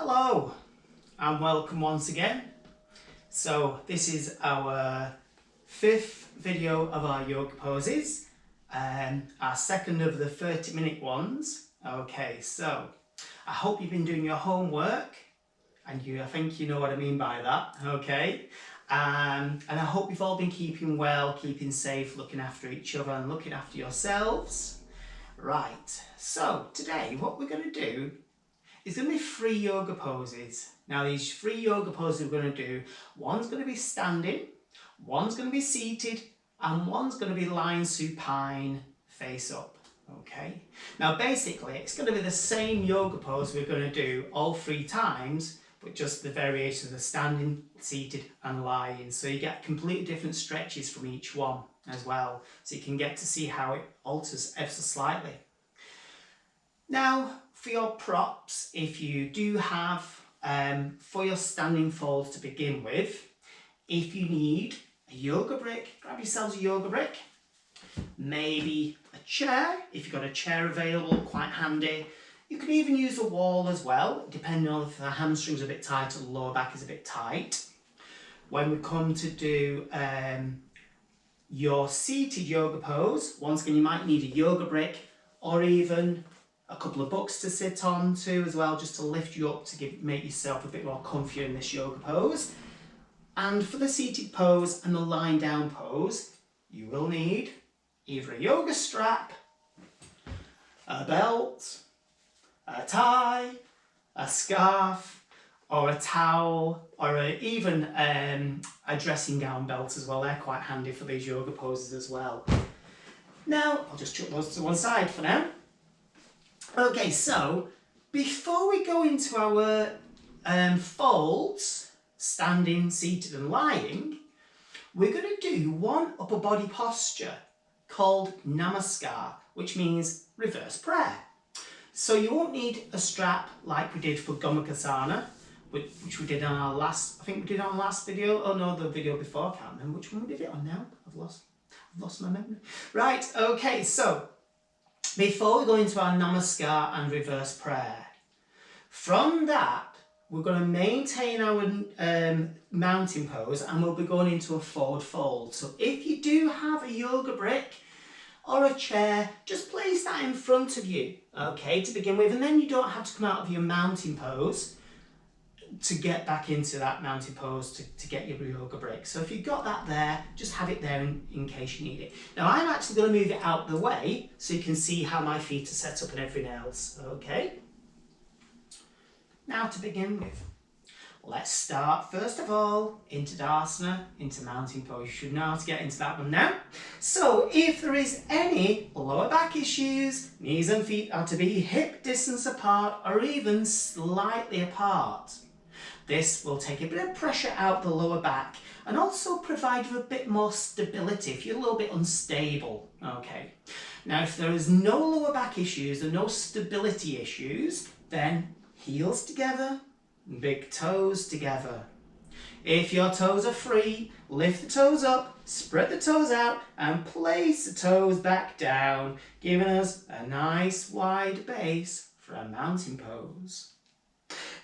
Hello and welcome once again. So this is our fifth video of our yoga poses, our second of the 30-minute ones. Okay, so I hope you've been doing your homework and I think you know what I mean by that, okay? And I hope you've all been keeping well, keeping safe, looking after each other and looking after yourselves. Right, so today what we're going to do is going to be 3 yoga poses. Now these 3 yoga poses we're going to do, one's going to be standing, one's going to be seated, and one's going to be lying supine face up. Okay. Now basically it's going to be the same yoga pose we're going to do all 3 times, but just the variation of the standing, seated and lying. So you get completely different stretches from each one as well. So you can get to see how it alters ever so slightly. Now for your props, if you do have, for your standing folds to begin with, if you need a yoga brick, grab yourselves a yoga brick. Maybe a chair, if you've got a chair available, quite handy. You can even use a wall as well, depending on if the hamstrings are a bit tight or the lower back is a bit tight. When we come to do your seated yoga pose, once again you might need a yoga brick or even a couple of books to sit on too as well, just to lift you up to make yourself a bit more comfier in this yoga pose. And for the seated pose and the lying down pose, you will need either a yoga strap, a belt, a tie, a scarf, or a towel, or even a dressing gown belt as well. They're quite handy for these yoga poses as well. Now, I'll just chuck those to one side for now. Okay, so before we go into our folds, standing, seated and lying, we're going to do one upper body posture called Namaskar, which means reverse prayer. So you won't need a strap like we did for Gomukhasana, which we did on our last, I think we did on our last video, oh no, the video before, I can't remember which one we did it on now, I've lost my memory. Right, okay, so before we go into our Namaskar and reverse prayer, from that we're going to maintain our mountain pose and we'll be going into a forward fold. So if you do have a yoga brick or a chair, just place that in front of you, okay, to begin with, and then you don't have to come out of your mountain pose to get back into that mountain pose to get your yoga brick. So if you've got that there, just have it there in case you need it. Now I'm actually going to move it out the way so you can see how my feet are set up and everything else, okay? Now to begin with, let's start first of all in Tadasana, into mountain pose. You should know how to get into that one now. So if there is any lower back issues, knees and feet are to be hip distance apart or even slightly apart. This will take a bit of pressure out the lower back and also provide you a bit more stability if you're a little bit unstable. Okay. Now if there is no lower back issues and no stability issues, then heels together, big toes together. If your toes are free, lift the toes up, spread the toes out and place the toes back down, giving us a nice wide base for a mountain pose.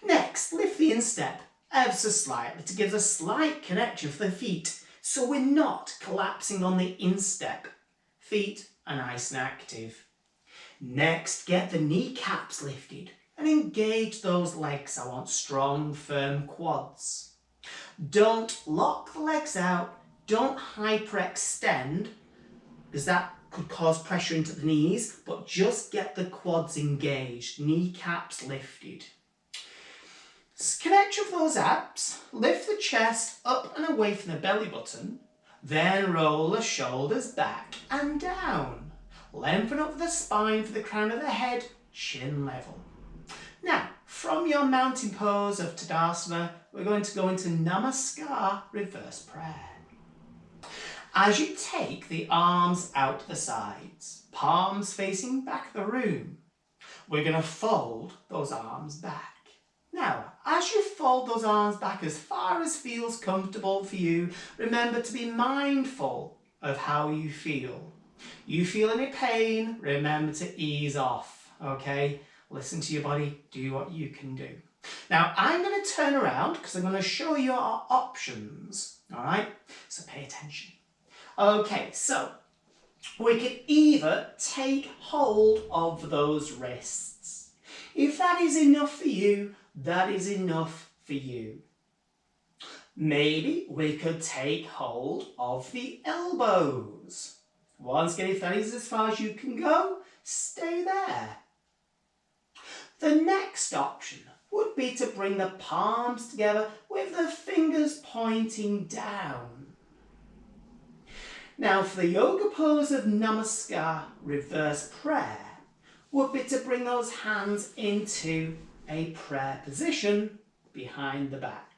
Next, lift the instep ever so slightly to give us a slight connection for the feet so we're not collapsing on the instep. Feet are nice and active. Next, get the kneecaps lifted and engage those legs. I want strong, firm quads. Don't lock the legs out, don't hyperextend because that could cause pressure into the knees, but just get the quads engaged, kneecaps lifted. Connect with those abs, lift the chest up and away from the belly button, then roll the shoulders back and down. Lengthen up the spine for the crown of the head, chin level. Now, from your mountain pose of Tadasana, we're going to go into Namaskar, reverse prayer. As you take the arms out to the sides, palms facing back of the room, we're going to fold those arms back. Now, as you fold those arms back as far as feels comfortable for you, remember to be mindful of how you feel. You feel any pain, remember to ease off, okay? Listen to your body, do what you can do. Now I'm going to turn around because I'm going to show you our options. All right, so pay attention. Okay, so we can either take hold of those wrists. If that is enough for you, that is enough for you. Maybe we could take hold of the elbows. Once again, if that is as far as you can go, stay there. The next option would be to bring the palms together with the fingers pointing down. Now for the yoga pose of Namaskar reverse prayer would be to bring those hands into a prayer position behind the back.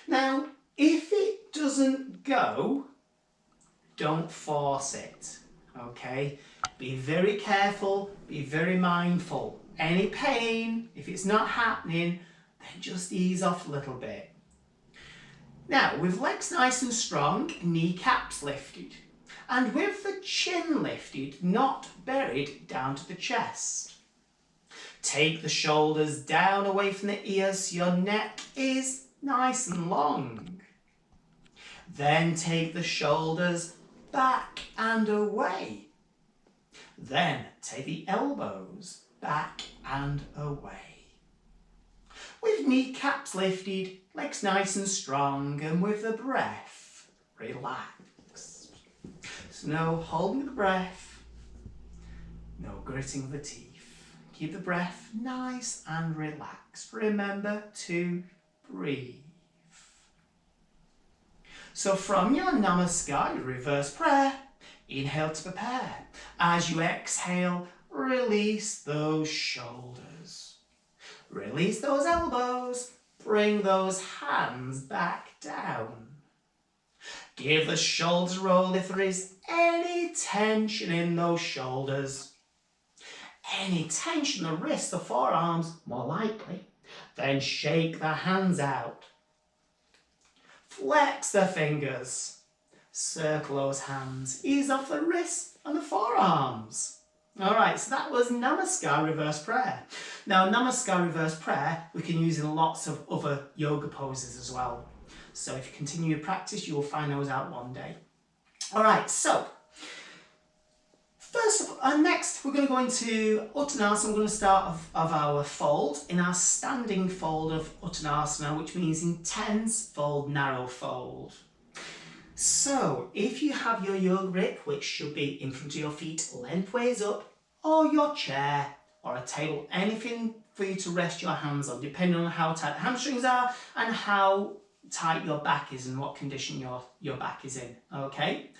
Now if it doesn't go, don't force it, okay? Be very careful, be very mindful. Any pain, if it's not happening, then just ease off a little bit. Now, with legs nice and strong, kneecaps lifted, and with the chin lifted, not buried down to the chest. Take the shoulders down away from the ears so your neck is nice and long. Then take the shoulders back and away. Then take the elbows back and away. With kneecaps lifted, legs nice and strong, and with the breath, relax. So no holding the breath, no gritting of the teeth. Keep the breath nice and relaxed. Remember to breathe. So from your Namaskar, your reverse prayer, inhale to prepare. As you exhale, release those shoulders. Release those elbows. Bring those hands back down. Give the shoulders a roll if there is any tension in those shoulders. Any tension in the wrists, the forearms, more likely. Then shake the hands out. Flex the fingers. Circle those hands. Ease off the wrists and the forearms. Alright, so that was Namaskar reverse prayer. Now Namaskar reverse prayer we can use in lots of other yoga poses as well. So if you continue your practice, you will find those out one day. Alright, so next we're going to go into Uttanasana. We're going to start of our fold in our standing fold of Uttanasana, which means intense fold, narrow fold. So if you have your yoga brick, which should be in front of your feet lengthways up, or your chair or a table, anything for you to rest your hands on, depending on how tight the hamstrings are and how tight your back is and what condition your back is in, okay?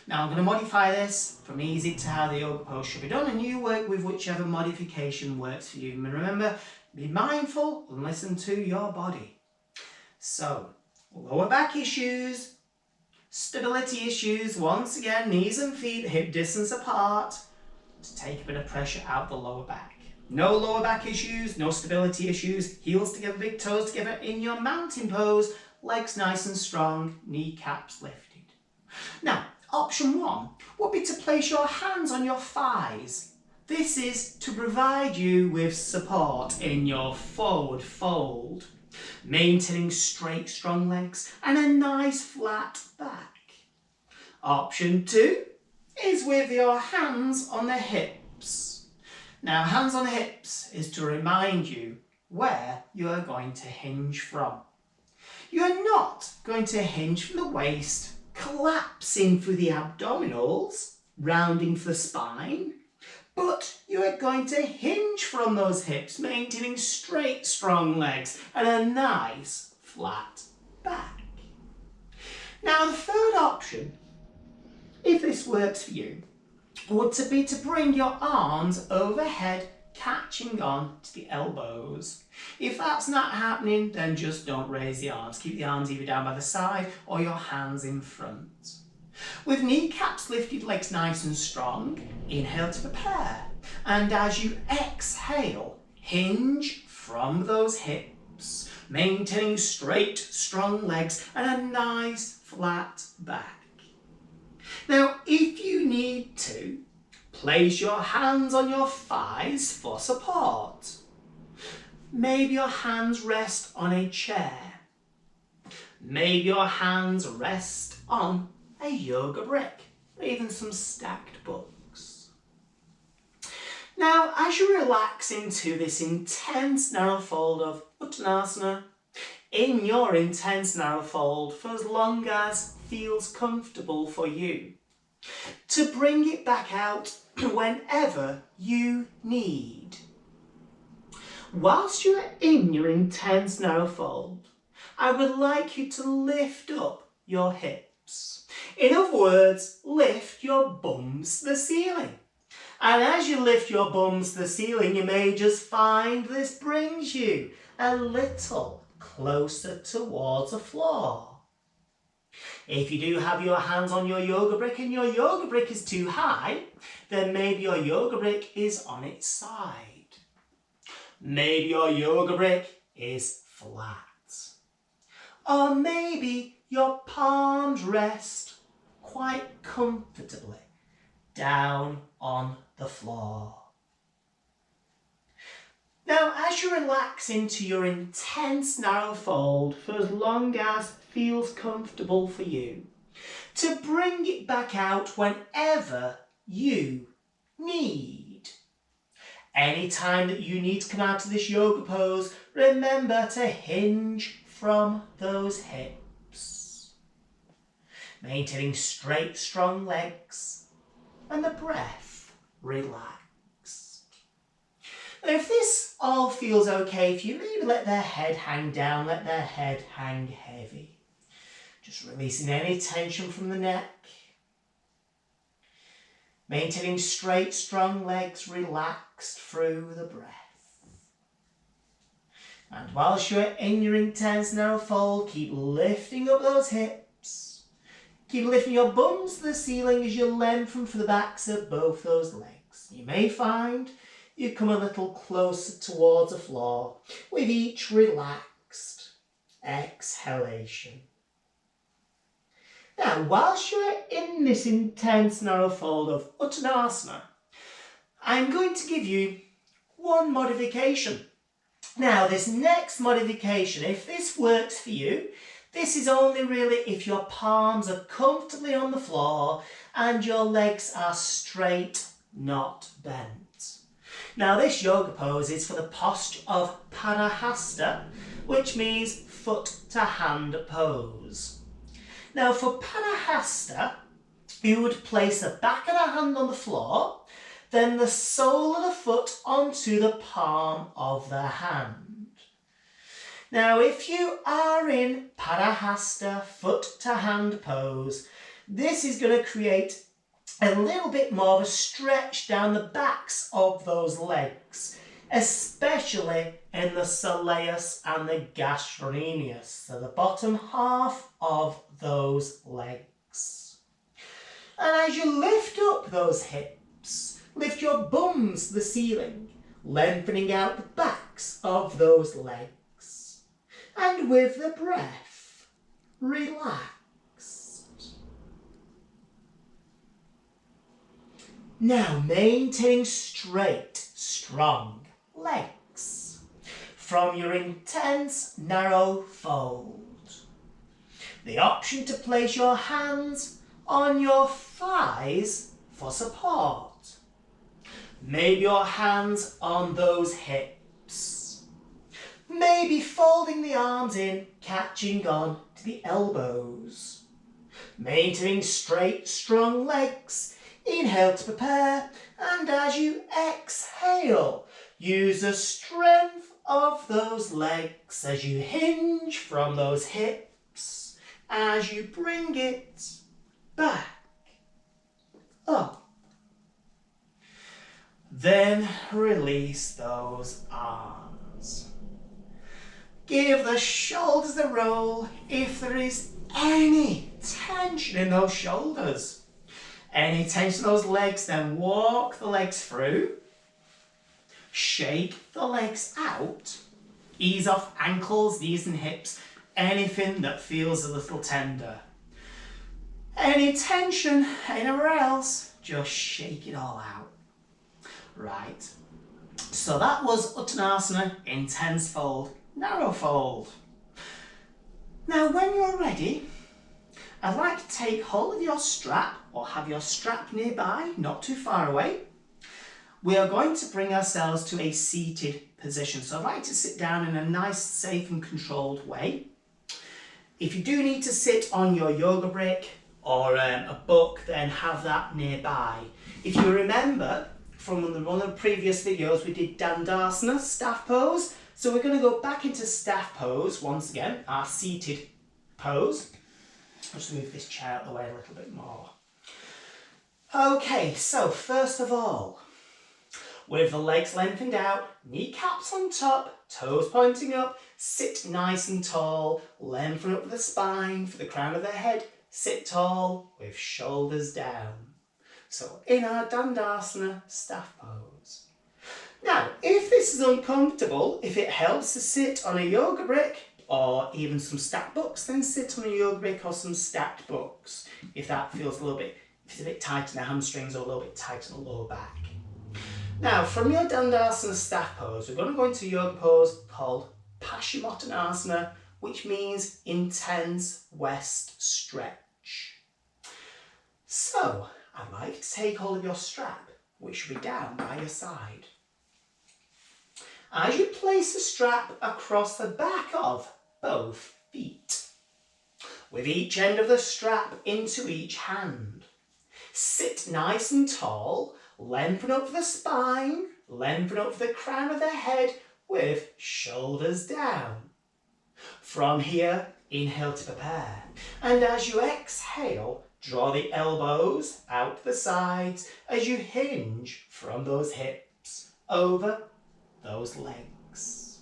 Now I'm going to modify this from easy to how the yoga pose should be done, and you work with whichever modification works for you. And remember, be mindful and listen to your body. So, lower back issues, stability issues, once again, knees and feet hip distance apart to take a bit of pressure out the lower back. No lower back issues, no stability issues, heels together, big toes together in your mountain pose, legs nice and strong, kneecaps lifted. Now, option one would be to place your hands on your thighs. This is to provide you with support in your forward fold, maintaining straight, strong legs and a nice flat back. Option two is with your hands on the hips. Now, hands on the hips is to remind you where you are going to hinge from. You are not going to hinge from the waist, collapsing through the abdominals, rounding for the spine, but you are going to hinge from those hips, maintaining straight, strong legs and a nice flat back. Now, the third option, if this works for you, would to be to bring your arms overhead, catching on to the elbows. If that's not happening, then just don't raise the arms. Keep the arms either down by the side or your hands in front. With kneecaps lifted, legs nice and strong, inhale to prepare. And as you exhale, hinge from those hips, maintaining straight, strong legs and a nice flat back. Now, if you need to, place your hands on your thighs for support. maybe your hands rest on a chair. Maybe your hands rest on a yoga brick, or even some stacked books. Now, as you relax into this intense narrow fold of Uttanasana, in your intense narrow fold for as long as feels comfortable for you, to bring it back out whenever you need. Whilst you are in your intense narrow fold, I would like you to lift up your hips. In other words, lift your bums to the ceiling. And as you lift your bums to the ceiling, you may just find this brings you a little closer towards the floor. If you do have your hands on your yoga brick and your yoga brick is too high, then maybe your yoga brick is on its side. Maybe your yoga brick is flat. Or maybe your palms rest quite comfortably down on the floor. Now, as you relax into your intense narrow fold for as long as feels comfortable for you, to bring it back out whenever you need. Anytime that you need to come out of this yoga pose, remember to hinge from those hips. Maintaining straight, strong legs and the breath relaxed. Now, if this all feels okay for you, maybe let their head hang down, let their head hang heavy. Just releasing any tension from the neck. Maintaining straight, strong legs relaxed through the breath. And whilst you're in your intense narrow fold, keep lifting up those hips. Keep lifting your bums to the ceiling as you lengthen for the backs of both those legs. You may find you come a little closer towards the floor with each relaxed exhalation. Now, whilst you're in this intense narrow fold of Uttanasana, I'm going to give you one modification. Now, this next modification, if this works for you, this is only really if your palms are comfortably on the floor and your legs are straight, not bent. Now, this yoga pose is for the posture of Hosta, which means foot to hand pose. Now, for Hosta, you would place the back of the hand on the floor, then the sole of the foot onto the palm of the hand. Now, if you are in Hosta, foot to hand pose, this is going to create a little bit more of a stretch down the backs of those legs, especially in the soleus and the gastrocnemius, so the bottom half of those legs. And as you lift up those hips, lift your bums to the ceiling, lengthening out the backs of those legs. And with the breath, relax. Now, maintaining straight, strong legs from your intense narrow fold. The option to place your hands on your thighs for support. Maybe your hands on those hips. Maybe folding the arms in, catching on to the elbows. Maintaining straight, strong legs. Inhale to prepare, and as you exhale, use the strength of those legs as you hinge from those hips, as you bring it back up. Then release those arms. Give the shoulders a roll if there is any tension in those shoulders. Any tension in those legs, then walk the legs through. Shake the legs out. Ease off ankles, knees and hips. Anything that feels a little tender. Any tension anywhere else, just shake it all out. Right. So that was Uttanasana, intense fold, narrow fold. Now when you're ready, I'd like to take hold of your strap or have your strap nearby, not too far away. We are going to bring ourselves to a seated position. So I'd like to sit down in a nice, safe and controlled way. If you do need to sit on your yoga brick or a book, then have that nearby. If you remember from one of the previous videos, we did Tadasana, staff pose. So we're going to go back into staff pose once again, our seated pose. I'll just move this chair out of the way a little bit more. Okay, so first of all, with the legs lengthened out, kneecaps on top, toes pointing up, sit nice and tall, lengthen up the spine for the crown of the head, sit tall with shoulders down. So in our Dandasana staff pose. Now, if this is uncomfortable, if it helps to sit on a yoga brick or even some stacked books, then sit on a yoga brick or some stacked books. If that feels a little bit, if it's a bit tight in the hamstrings or a little bit tight in the lower back. Now, from your Dandasana staff pose, we're going to go into a yoga pose called Paschimottanasana, which means intense west stretch. So, I'd like to take hold of your strap, which should be down by your side. As you place the strap across the back of both feet, with each end of the strap into each hand, sit nice and tall, lengthen up the spine, lengthen up the crown of the head with shoulders down. From here, inhale to prepare. And as you exhale, draw the elbows out the sides as you hinge from those hips over those legs.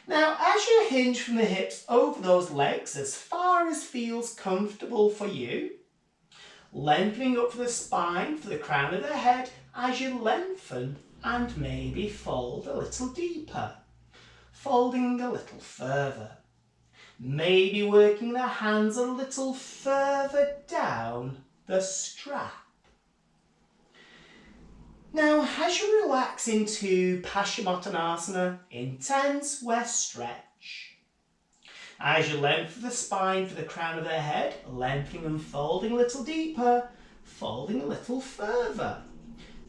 Now, as you hinge from the hips over those legs as far as feels comfortable for you, lengthening up for the spine, for the crown of the head, as you lengthen and maybe fold a little deeper, folding a little further, maybe working the hands a little further down the strap. Now, as you relax into Paschimottanasana, intense west stretch, as you lengthen the spine for the crown of the head, lengthening and folding a little deeper, folding a little further,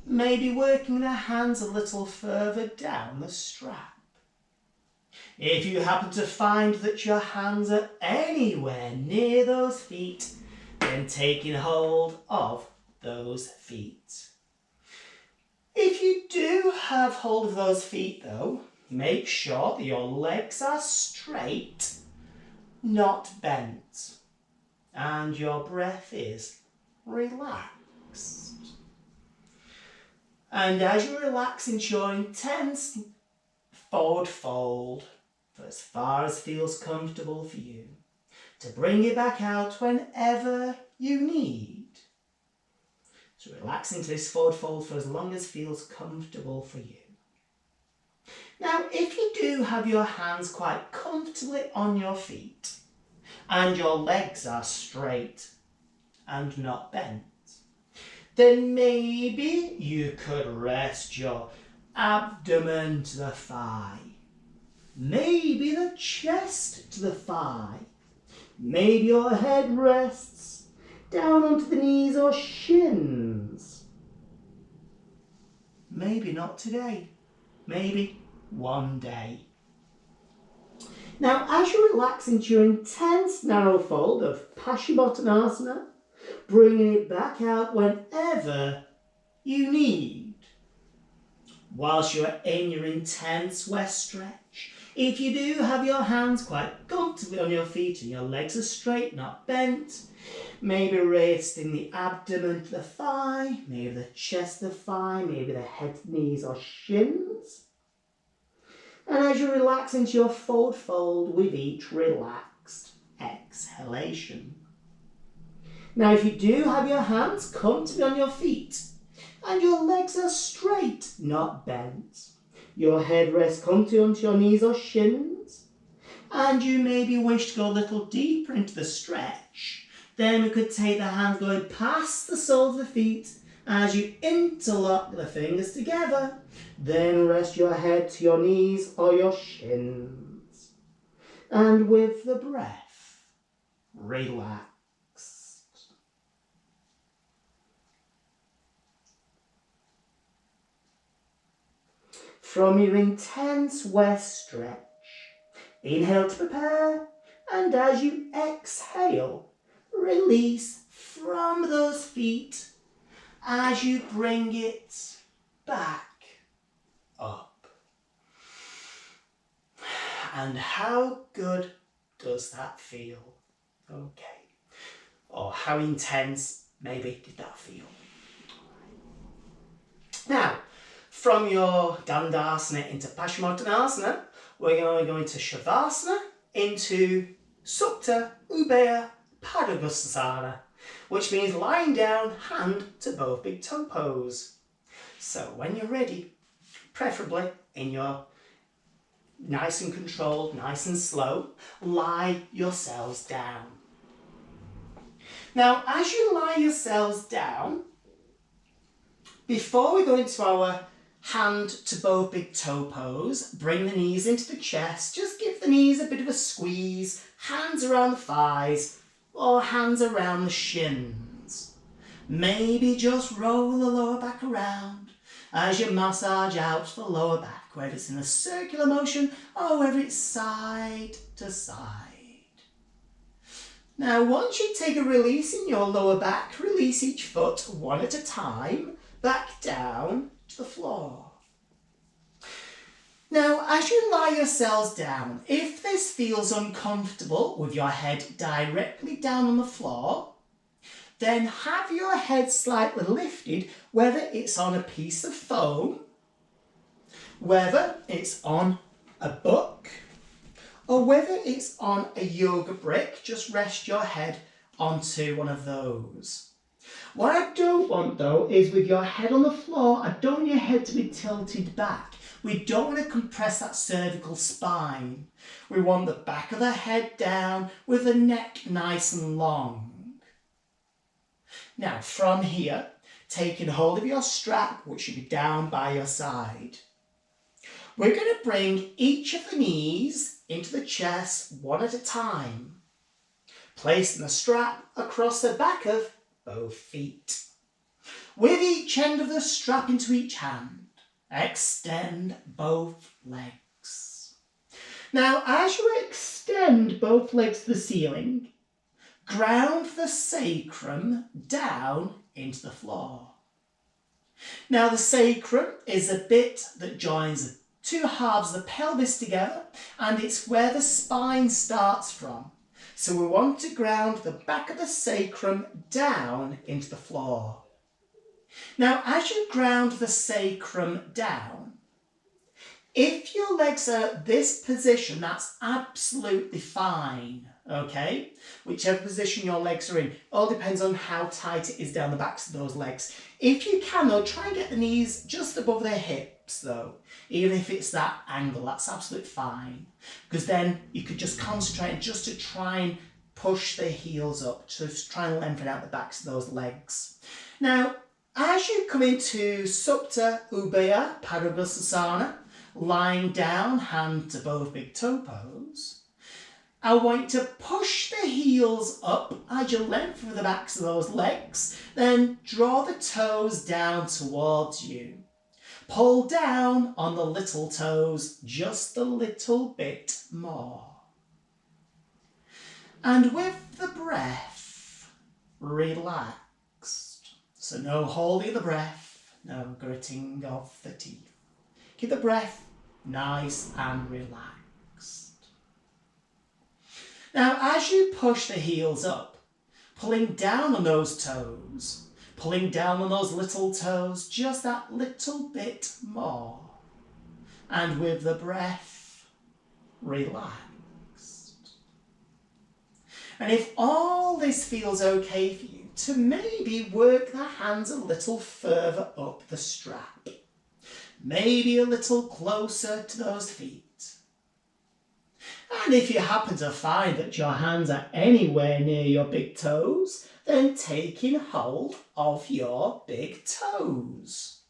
maybe working the hands a little further down the strap. If you happen to find that your hands are anywhere near those feet, then taking hold of those feet. If you do have hold of those feet though, make sure that your legs are straight, not bent, and your breath is relaxed. And as you relax into your intense forward fold, for as far as feels comfortable for you, to bring it back out whenever you need. So relax into this forward fold for as long as feels comfortable for you. Now, if you do have your hands quite comfortably on your feet and your legs are straight and not bent, then maybe you could rest your abdomen to the thigh, maybe the chest to the thigh, maybe your head rests down onto the knees or shins. Maybe not today, maybe one day. Now, as you relax into your intense narrow fold of Paschimottanasana, bringing it back out whenever you need. Whilst you're in your intense west stretch, if you do have your hands quite comfortably on your feet and your legs are straight, not bent, maybe resting the abdomen to the thigh, maybe the chest to the thigh, maybe the head, knees or shins. And as you relax into your forward fold with each relaxed exhalation. Now, if you do have your hands comfortably on your feet and your legs are straight, not bent, your head rests comfortably onto your knees or shins, and you maybe wish to go a little deeper into the stretch, then we could take the hands going past the soles of the feet As you interlock the fingers together, then rest your head to your knees or your shins. And with the breath, relax. From your intense west stretch, inhale to prepare, and as you exhale, release from those feet as you bring it back up. And how good does that feel? Okay. Or how intense maybe did that feel? Now, from your Dandasana into Paschimottanasana, we're going to go into Shavasana, into Supta Ubeya Padagustasana, which means lying down, hand to both big toe pose. So when you're ready, preferably in your nice and controlled, nice and slow, lie yourselves down. Now, as you lie yourselves down, before we go into our hand to both big toe pose, bring the knees into the chest, just give the knees a bit of a squeeze, hands around the thighs or hands around the shins. Maybe just roll the lower back around as you massage out the lower back, whether it's in a circular motion or whether it's side to side. Now, once you take a release in your lower back, release each foot one at a time, back down to the floor. Now, as you lie yourselves down, if this feels uncomfortable with your head directly down on the floor, then have your head slightly lifted, whether it's on a piece of foam, whether it's on a book, or whether it's on a yoga brick. Just rest your head onto one of those. What I don't want though is with your head on the floor, I don't want your head to be tilted back. We don't want to compress that cervical spine. We want the back of the head down with the neck nice and long. Now from here, taking hold of your strap, which should be down by your side, we're going to bring each of the knees into the chest one at a time, placing the strap across the back of both feet. With each end of the strap into each hand, extend both legs. Now, as you extend both legs to the ceiling, ground the sacrum down into the floor. Now, the sacrum is a bit that joins the two halves of the pelvis together, and it's where the spine starts from. So we want to ground the back of the sacrum down into the floor. Now, as you ground the sacrum down, if your legs are at this position, that's absolutely fine, okay? Whichever position your legs are in, all depends on how tight it is down the backs of those legs. If you can though, try and get the knees just above their hips though. Even if it's that angle, that's absolutely fine. Because then you could just concentrate just to try and push the heels up, to try and lengthen out the backs of those legs. Now, as you come into Supta Ubeya Padagustasana, lying down, hand to both big toe pose, I want you to push the heels up as you lengthen the backs of those legs, then draw the toes down towards you. Pull down on the little toes just a little bit more. And with the breath, relaxed. So no holding the breath, no gritting of the teeth. Keep the breath nice and relaxed. Now, as you push the heels up, pulling down on those toes, pulling down on those little toes just that little bit more. And with the breath, relaxed. And if all this feels okay for you, to maybe work the hands a little further up the strap. Maybe a little closer to those feet. And if you happen to find that your hands are anywhere near your big toes, then taking hold of your big toes.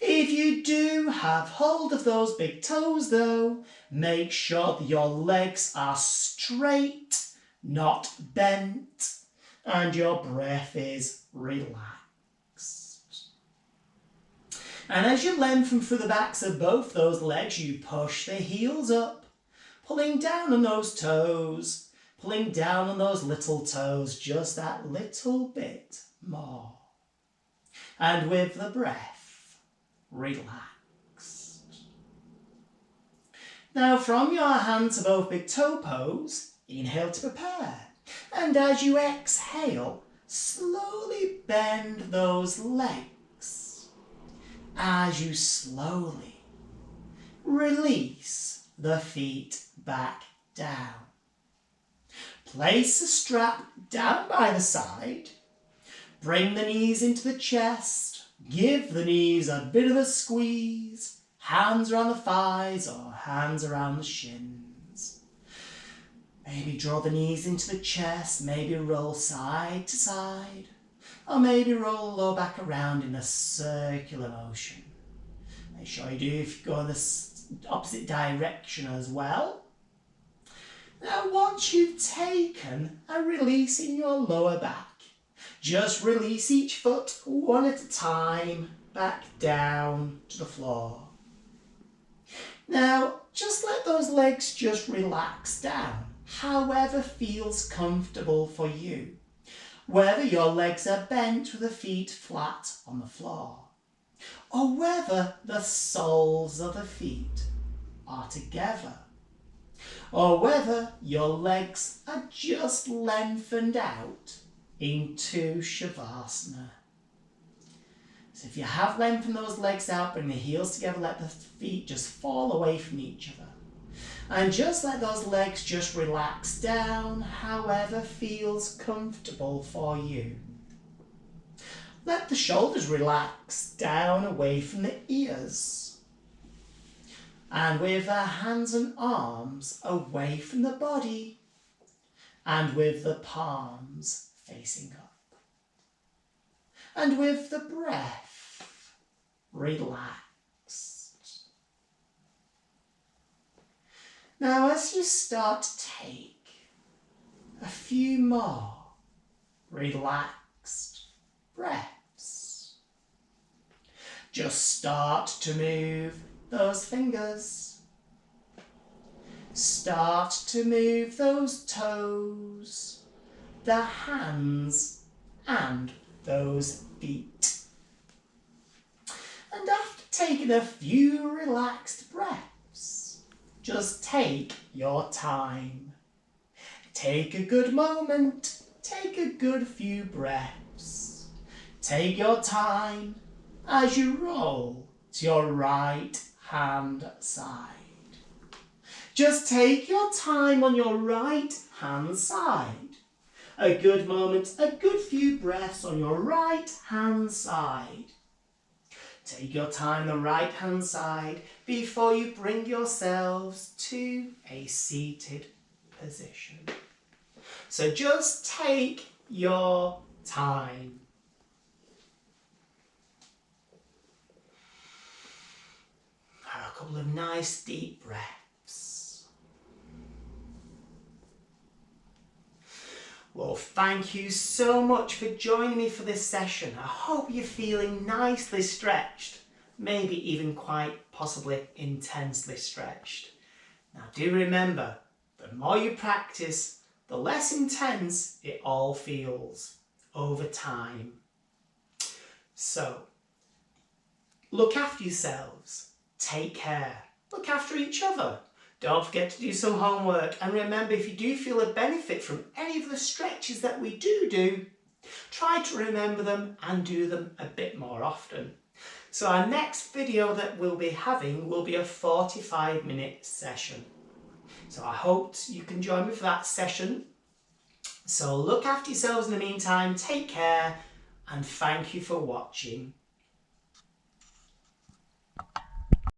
If you do have hold of those big toes though, make sure that your legs are straight, not bent, and your breath is relaxed. And as you lengthen through the backs of both those legs, you push the heels up, pulling down on those toes, pulling down on those little toes just that little bit more. And with the breath, relaxed. Now from your hands to both big toe pose, inhale to prepare. And as you exhale, slowly bend those legs. As you slowly release the feet back down. Place the strap down by the side. Bring the knees into the chest. Give the knees a bit of a squeeze. Hands around the thighs or hands around the shins. Maybe draw the knees into the chest. Maybe roll side to side. Or maybe roll the lower back around in a circular motion. Make sure you do if you go in the opposite direction as well. Now once you've taken a release in your lower back, just release each foot one at a time back down to the floor. Now just let those legs just relax down, however feels comfortable for you. Whether your legs are bent with the feet flat on the floor, or whether the soles of the feet are together, or whether your legs are just lengthened out into Shavasana. So if you have lengthened those legs out, bring the heels together, let the feet just fall away from each other. And just let those legs just relax down, however feels comfortable for you. Let the shoulders relax down away from the ears. And with the hands and arms away from the body, and with the palms facing up. And with the breath relaxed. Now as you start to take a few more relaxed breaths, just start to move those fingers. Start to move those toes, the hands and those feet. And after taking a few relaxed breaths, just take your time. Take a good moment, take a good few breaths. Take your time as you roll to your right hand side. Just take your time on your right hand side. A good moment, a good few breaths on your right hand side. Take your time on the right hand side before you bring yourselves to a seated position. So just take your time. Have a couple of nice deep breaths. Well, thank you so much for joining me for this session. I hope you're feeling nicely stretched, maybe even quite possibly intensely stretched. Now do remember, the more you practice, the less intense it all feels over time. So, look after yourselves, take care, look after each other. Don't forget to do some homework, and remember, if you do feel a benefit from any of the stretches that we do, try to remember them and do them a bit more often. So our next video that we'll be having will be a 45-minute session. So I hope you can join me for that session. So look after yourselves in the meantime, take care, and thank you for watching.